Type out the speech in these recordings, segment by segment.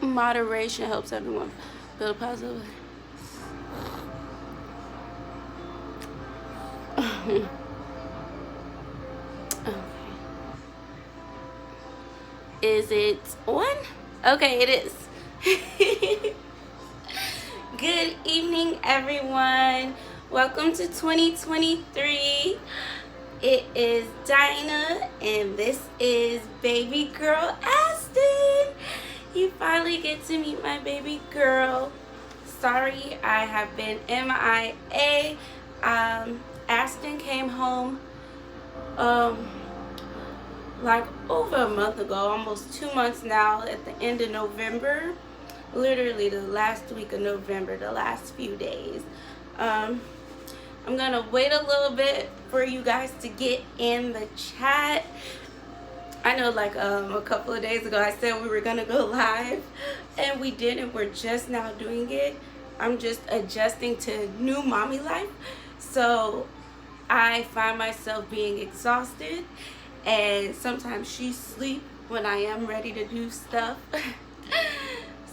Moderation helps everyone build a positive. Okay. Is it on? Okay, it is. Good evening, everyone. Welcome to 2023. It is Dinah, and this is baby girl Aston. You finally get to meet my baby girl. Sorry, I have been MIA. Aston came home like over a month ago, almost 2 months now, at the end of November. Literally the last week of November, the last few days. I'm gonna wait a little bit for you guys to get in the chat. I know, like a couple of days ago I said we were gonna go live, and we didn't. We're just now doing it. I'm just adjusting to new mommy life, so I find myself being exhausted, and sometimes she sleep when I am ready to do stuff.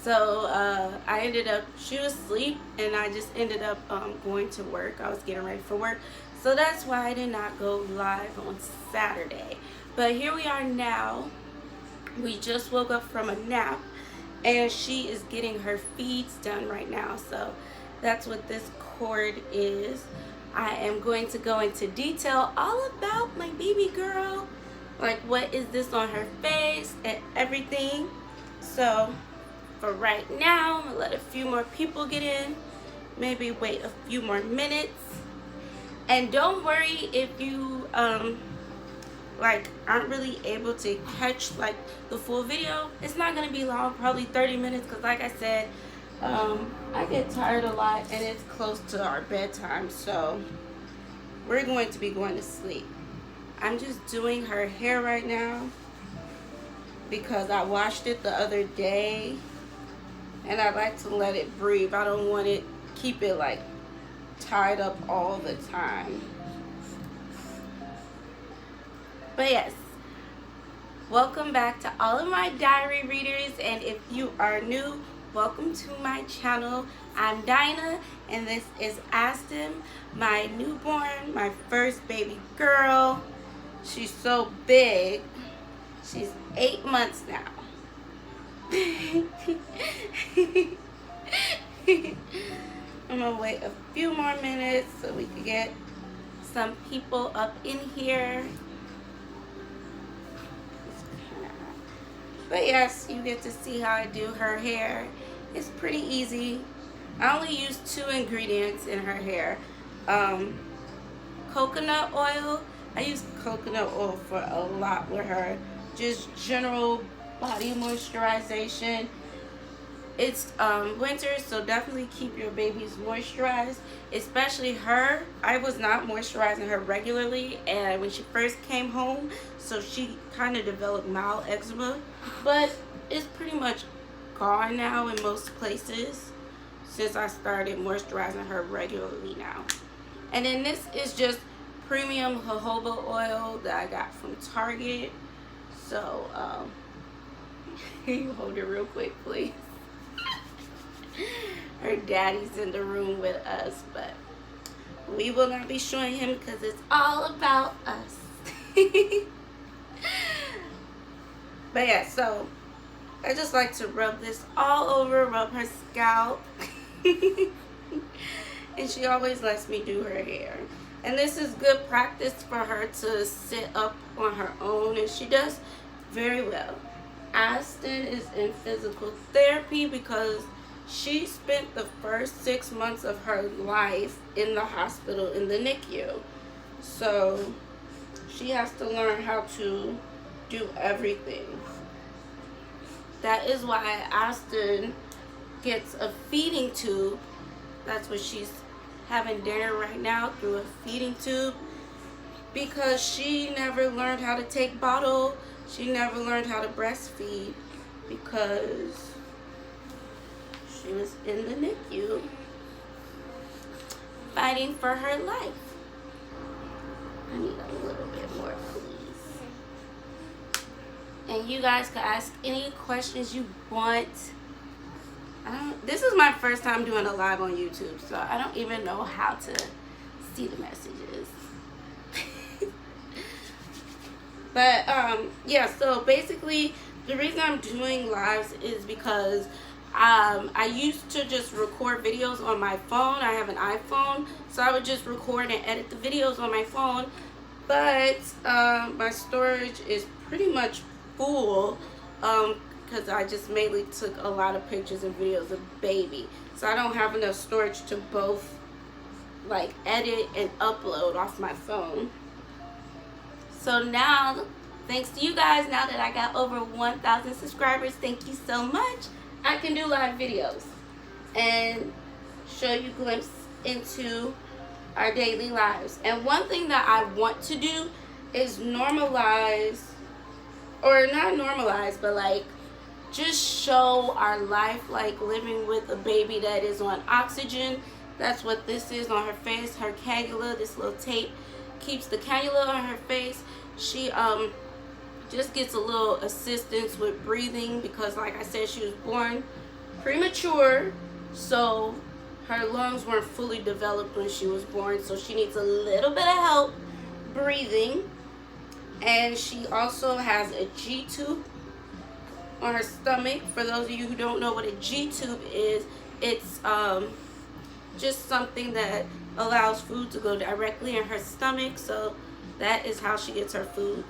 So she was asleep, and I just ended up going to work. I was getting ready for work, so that's why I did not go live on Saturday. But here we are now. We just woke up from a nap, and she is getting her feeds done right now. So that's what this cord is. I am going to go into detail all about my baby girl, like what is this on her face and everything. So for right now, I'm gonna let a few more people get in, maybe wait a few more minutes. And don't worry if you aren't really able to catch like the full video. It's not gonna be long, probably 30 minutes, because like I said, I get tired a lot, and it's close to our bedtime, so we're going to be going to sleep. I'm just doing her hair right now because I washed it the other day, and I like to let it breathe. I don't want it, keep it like tied up all the time. But yes, welcome back to all of my diary readers, and if you are new, welcome to my channel. I'm Dinah, and this is Aston, my newborn, my first baby girl. She's so big. She's 8 months now. I'm gonna wait a few more minutes so we can get some people up in here. But yes, you get to see how I do her hair. It's pretty easy. I only use 2 ingredients in her hair. Coconut oil. I use coconut oil for a lot with her. Just general body moisturization. It's winter, so definitely keep your babies moisturized, especially her. I was not moisturizing her regularly, and when she first came home, so she kind of developed mild eczema, but it's pretty much gone now in most places since I started moisturizing her regularly now. And then this is just premium jojoba oil that I got from Target. So you hold it real quick, please. Her daddy's in the room with us, but we will not be showing him because it's all about us. But yeah, so I just like to rub this all over, rub her scalp. And she always lets me do her hair. And this is good practice for her to sit up on her own, and she does very well. Aston is in physical therapy because she spent the first 6 months of her life in the hospital in the NICU. So she has to learn how to do everything. That is why Aston gets a feeding tube. That's what she's having dinner right now, through a feeding tube, because she never learned how to take bottle. She never learned how to breastfeed because she was in the NICU fighting for her life. I need a little bit more, please. And you guys can ask any questions you want. This is my first time doing a live on YouTube, so I don't even know how to see the messages. But yeah, so basically the reason I'm doing lives is because I used to just record videos on my phone. I have an iPhone, so I would just record and edit the videos on my phone. But my storage is pretty much full because I just mainly took a lot of pictures and videos of baby. So I don't have enough storage to both like edit and upload off my phone. So now, thanks to you guys, now that I got over 1,000 subscribers, thank you so much, I can do live videos and show you a glimpse into our daily lives. And one thing that I want to do is normalize, or not normalize, but like just show our life, like living with a baby that is on oxygen. That's what this is on her face, her cannula. This little tape keeps the cannula on her face. She just gets a little assistance with breathing because, like I said, she was born premature, so her lungs weren't fully developed when she was born, so she needs a little bit of help breathing. And she also has a G-tube on her stomach. For those of you who don't know what a G-tube is, it's just something that allows food to go directly in her stomach, so that is how she gets her food.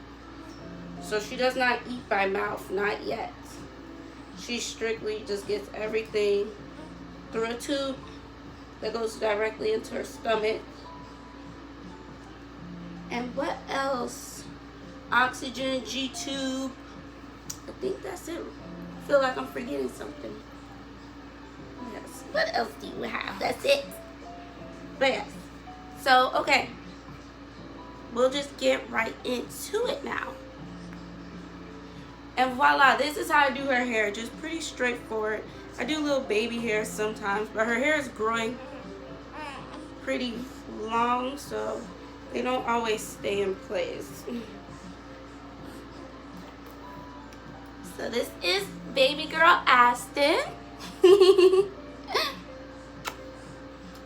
So she does not eat by mouth, not yet. She strictly just gets everything through a tube that goes directly into her stomach. And what else? Oxygen, G-tube. I think that's it. I feel like I'm forgetting something. Yes. What else do you have? That's it. But yes. So, okay. We'll just get right into it now. And voila, this is how I do her hair. Just pretty straightforward. I do little baby hair sometimes, but her hair is growing pretty long, so they don't always stay in place. So this is baby girl Aston.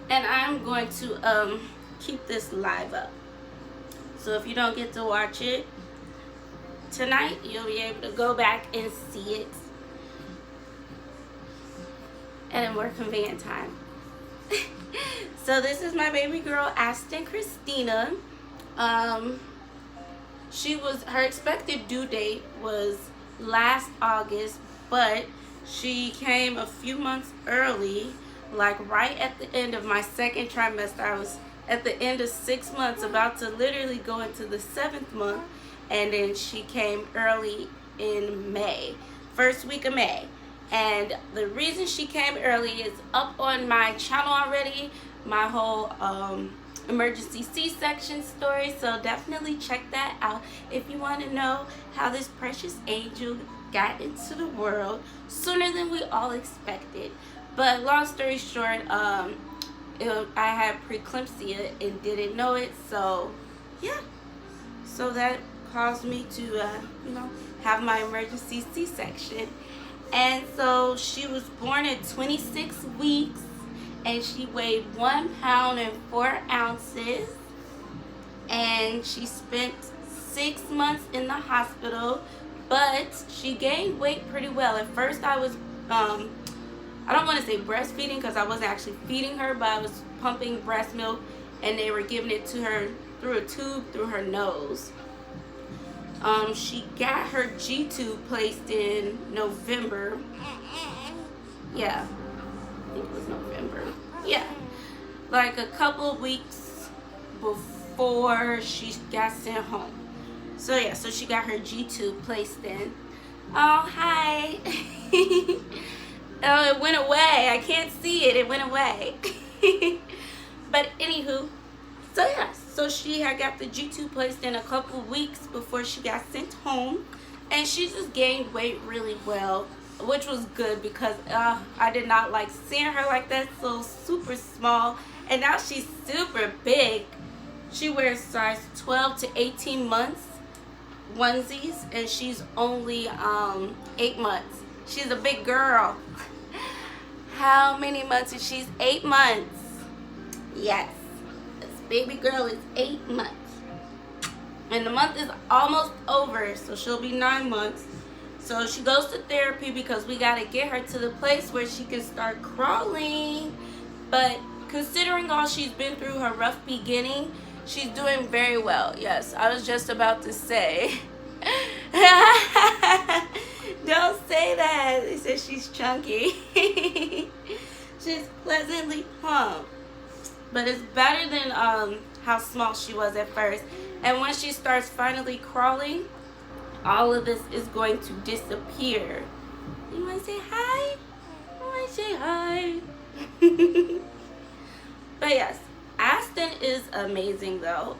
And I'm going to keep this live up. So if you don't get to watch it tonight, you'll be able to go back and see it at a more convenient time. So this is my baby girl Aston Christina. Her expected due date was last August, but she came a few months early, like right at the end of my second trimester. I was at the end of 6 months, about to literally go into the 7th month, and then she came early in May, first week of May. And the reason she came early is up on my channel already, my whole emergency C-section story, so definitely check that out if you want to know how this precious angel got into the world sooner than we all expected. But long story short, I had preeclampsia and didn't know it, so yeah, so that caused me to have my emergency C-section. And so she was born at 26 weeks, and she weighed 1 pound and 4 ounces, and she spent 6 months in the hospital, but she gained weight pretty well. At first I was I don't want to say breastfeeding because I wasn't actually feeding her, but I was pumping breast milk, and they were giving it to her through a tube through her nose. She got her G-tube placed in November. Yeah, I think it was November. Yeah, like a couple of weeks before she got sent home. So yeah, so she got her G-tube placed in. Oh, hi. Oh, it went away. I can't see it. It went away. But anywho, so yeah, so she had got the G-tube placed in a couple weeks before she got sent home, and she just gained weight really well, which was good because I did not like seeing her like that, so super small, and now she's super big. She wears size 12 to 18 months onesies, and she's only 8 months. She's a big girl. how many months is she? 8 months. Yes, this baby girl is 8 months. And the month is almost over, so she'll be 9 months. So she goes to therapy because we got to get her to the place where she can start crawling. But considering all she's been through, her rough beginning, she's doing very well. Yes, I was just about to say. Don't say that. They said she's chunky. She's pleasantly plump. But it's better than how small she was at first. And when she starts finally crawling, all of this is going to disappear. You want to say hi? I want to say hi. But yes, Aston is amazing though.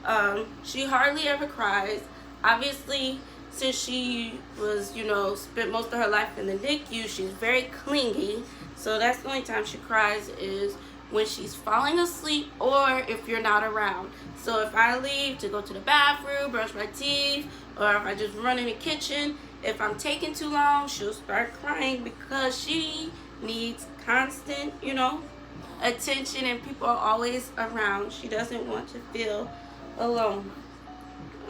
She hardly ever cries. Obviously, since she was, spent most of her life in the NICU, she's very clingy. So that's the only time she cries is when she's falling asleep or if you're not around. So if I leave to go to the bathroom, brush my teeth, or if I just run in the kitchen, if I'm taking too long, she'll start crying because she needs constant, attention, and people are always around. She doesn't want to feel alone.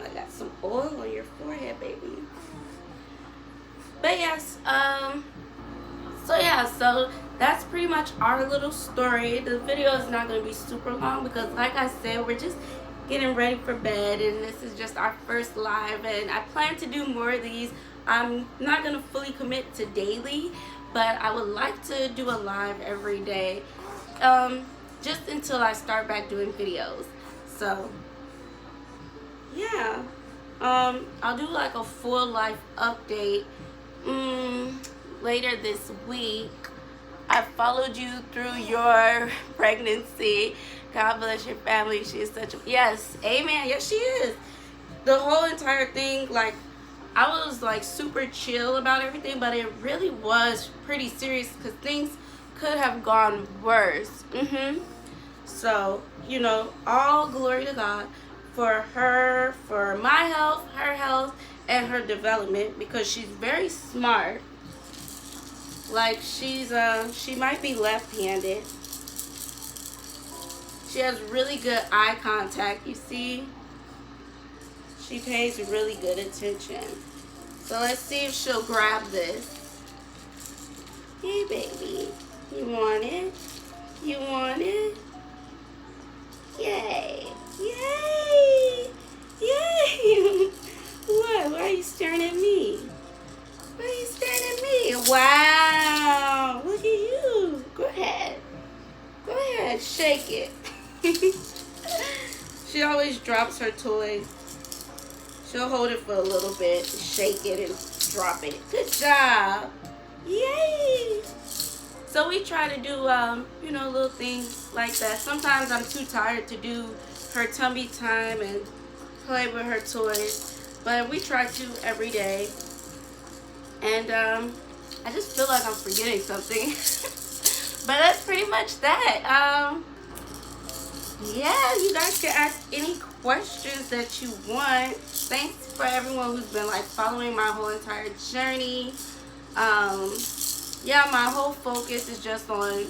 I got some oil on your forehead, baby. But yes, so that's pretty much our little story. The video is not going to be super long because, like I said, we're just getting ready for bed, and this is just our first live, and I plan to do more of these. I'm not going to fully commit to daily, but I would like to do a live every day, just until I start back doing videos. So yeah, I'll do like a full life update later this week. I followed you through your pregnancy. God bless your family. She is such a, yes, amen. Yes, she is. The whole entire thing, like, I was like super chill about everything, but it really was pretty serious because things could have gone worse. So, all glory to God for her, for my health, her health, and her development, because she's very smart. Like, she might be left-handed. She has really good eye contact, you see? She pays really good attention. So let's see if she'll grab this. Hey, baby. You want it? You want it? Yay. Yay. Yay. What? Why are you staring at me? Why are you staring at me? Wow. Look at you. Go ahead. Go ahead. Shake it. She always drops her toy. She'll hold it for a little bit, shake it, and drop it. Good job. Yay. So we try to do, little things like that. Sometimes I'm too tired to do her tummy time and play with her toys. But we try to every day. And I just feel like I'm forgetting something. But that's pretty much that. Yeah, you guys can ask any questions that you want. Thanks for everyone who's been like following my whole entire journey. Yeah, my whole focus is just on,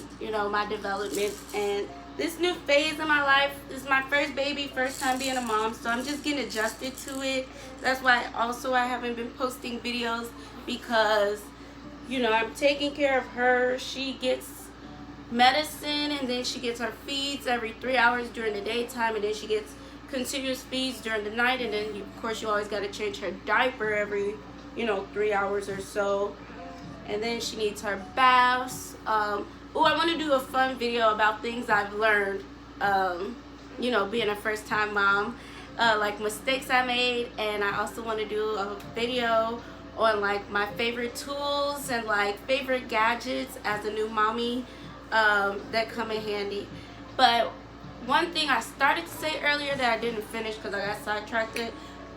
my development and this new phase in my life. This is my first baby, first time being a mom, so I'm just getting adjusted to it. That's why also I haven't been posting videos, because I'm taking care of her. She gets medicine, and then she gets her feeds every 3 hours during the daytime, and then she gets continuous feeds during the night, and then of course you always got to change her diaper every 3 hours or so, and then she needs her baths. I want to do a fun video about things I've learned being a first-time mom, like mistakes I made, and I also want to do a video on like my favorite tools and like favorite gadgets as a new mommy that come in handy. But one thing I started to say earlier that I didn't finish because I got sidetracked,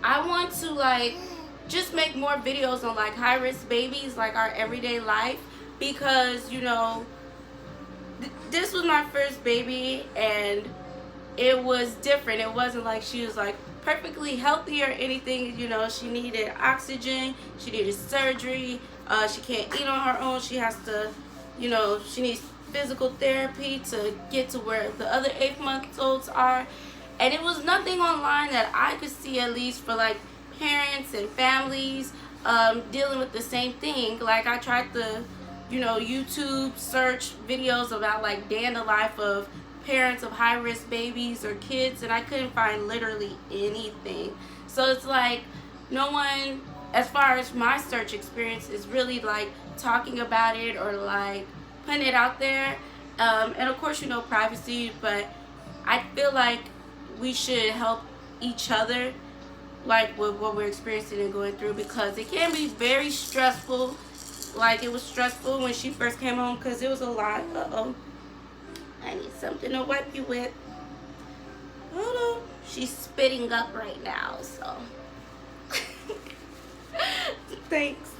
I want to like just make more videos on like high-risk babies, like our everyday life, because this was my first baby and it was different. It wasn't like she was like perfectly healthy or anything. She needed oxygen, she needed surgery, she can't eat on her own, she has to you know, she needs physical therapy to get to where the other 8-month-olds are. And it was nothing online that I could see, at least for like parents and families dealing with the same thing. Like I tried to, you know, YouTube search videos about like day in the life of parents of high-risk babies or kids, and I couldn't find literally anything. So it's like no one, as far as my search experience, is really like talking about it or like putting it out there. And of course, you know, privacy, but I feel like we should help each other, like with what we're experiencing and going through, because it can be very stressful. Like it was stressful when she first came home because it was a lot. I need something to wipe you with. Hold on. She's spitting up right now, so thanks.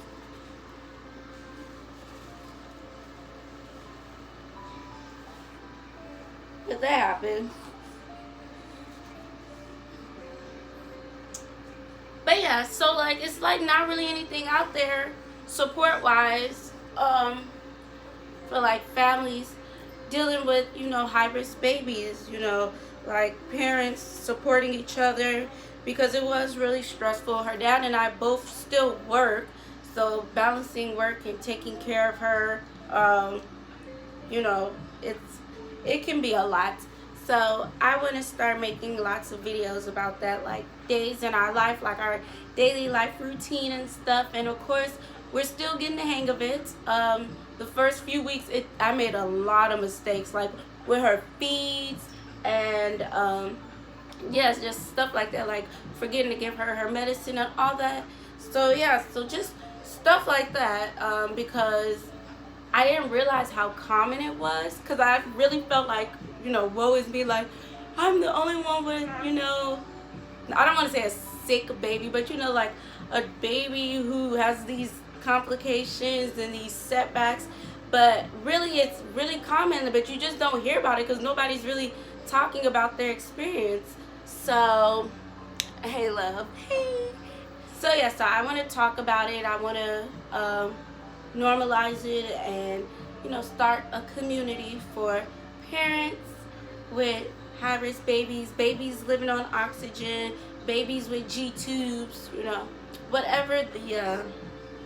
But that happened. But yeah, so like it's like not really anything out there support wise for like families dealing with, you know, high risk babies, you know, like parents supporting each other, because it was really stressful. Her dad and I both still work, so balancing work and taking care of her, you know, it can be a lot. So I want to start making lots of videos about that, like days in our life, like our daily life routine and stuff. And of course, we're still getting the hang of it. The first few weeks, I made a lot of mistakes, like with her feeds and yes, just stuff like that, like forgetting to give her her medicine and all that. So yeah, so just stuff like that, because I didn't realize how common it was, because I really felt like, you know, woe is me, like I'm the only one with, you know, I don't want to say a sick baby, but you know, like a baby who has these complications and these setbacks. But really, it's really common, but you just don't hear about it because nobody's really talking about their experience. So hey love, hey. So yeah, so I want to talk about it. I want to normalize it and, you know, start a community for parents with high-risk babies living on oxygen, babies with G tubes, you know, whatever the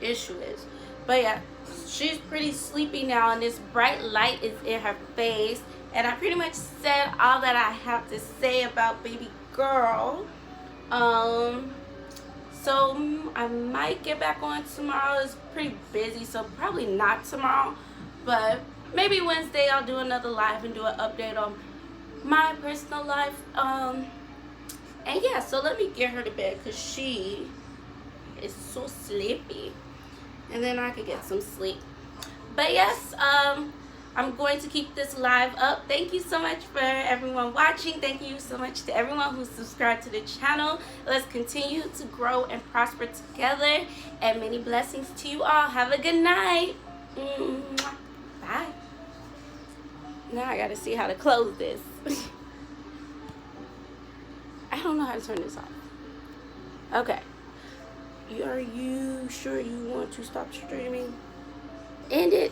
issue is. But yeah, she's pretty sleepy now and this bright light is in her face, and I pretty much said all that I have to say about baby girl. So I might get back on tomorrow. It's pretty busy, so probably not tomorrow, but maybe Wednesday I'll do another live and do an update on my personal life. And yeah, so let me get her to bed because she is so sleepy, and then I could get some sleep. But yes, I'm going to keep this live up. Thank you so much for everyone watching. Thank you so much to everyone who's subscribed to the channel. Let's continue to grow and prosper together, and many blessings to you all. Have a good night. Bye. Now I gotta see how to close this. I don't know how to turn this off. Okay. Are you sure you want to stop streaming? End it.